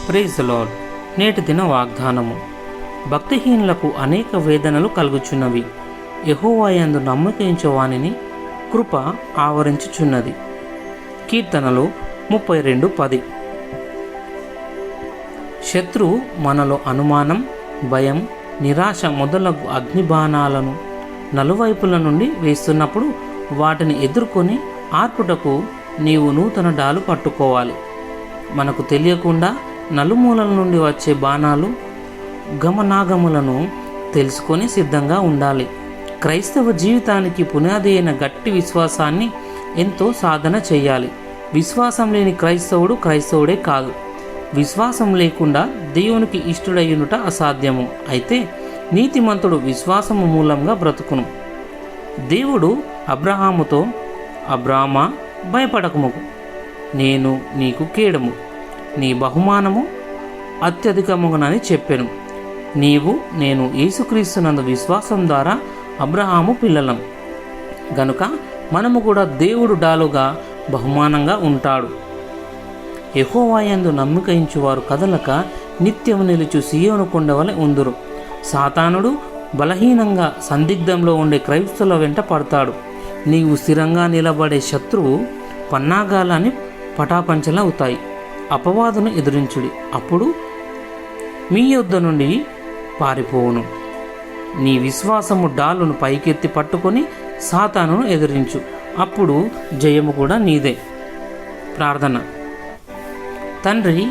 Praise the lord. నేటి దిన వాగ్దానము. భక్తిహీనులకు అనేక వేదనలు కలుగుచున్నవి, యెహోవా యందు నమ్మకించు వానిని కృప ఆవరించుచున్నది. కీర్తనలు 32:10. శత్రువు మనలో అనుమానం, భయం, నిరాశ మొదలగు అగ్నిబాణాలను నలువైపుల నుండి వేస్తున్నప్పుడు వాటిని ఎదుర్కొని ఆర్పుటకు నీవు నూతన డాలు పట్టుకోవాలి. మనకు తెలియకుండా నలుమూలల నుండి వచ్చే బాణాలు గమనాగములను తెలుసుకొని సిద్ధంగా ఉండాలి. క్రైస్తవ జీవితానికి పునాది అయిన గట్టి విశ్వాసాన్ని ఎంతో సాధన చేయాలి. విశ్వాసం లేని క్రైస్తవుడే కాదు. విశ్వాసం లేకుండా దేవునికి ఇష్టడయ్యునుట అసాధ్యము. అయితే నీతిమంతుడు విశ్వాసము మూలంగా బ్రతుకును. దేవుడు అబ్రహాముతో, అబ్రామా, భయపడకము, నేను నీకు కేడము, నీ బహుమానము అత్యధికమునని చెప్పెను. నేను యేసుక్రీస్తునందు విశ్వాసం ద్వారా అబ్రహాము పిల్లలం గనుక మనము కూడా దేవుడు డాలుగా బహుమానంగా ఉంటాడు. యెహోవా యందు నమ్మకించువారు కదలక నిత్యము నిలుచు సీయోను కొండ వలె ఉందురు. సాతానుడు బలహీనంగా సందిగ్ధంలో ఉండే క్రైస్తవుల వెంట పడతాడు. నీవు స్థిరంగా నిలబడే శత్రువు పన్నాగాలని పటాపంచలవుతాయి. అపవాదును ఎదురించుడి, అప్పుడు మీ యొద్ద నుండి పారిపోవును. నీ విశ్వాసము డాలును పైకెత్తి పట్టుకొని సాతానును ఎదిరించు, అప్పుడు జయము కూడా నీదే. ప్రార్థన. తండ్రి,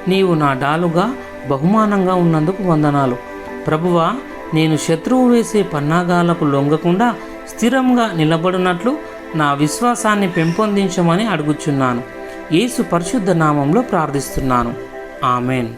నీవు నా డాలుగా బహుమానంగా ఉన్నందుకు వందనాలు. ప్రభువా, నేను శత్రువు వేసే పన్నాగాలకు లొంగకుండా స్థిరంగా నిలబడినట్లు నా విశ్వాసాన్ని పెంపొందించమని అడుగుచున్నాను. యేసు పరిశుద్ధ నామంలో ప్రార్థిస్తున్నాను. ఆమెన్.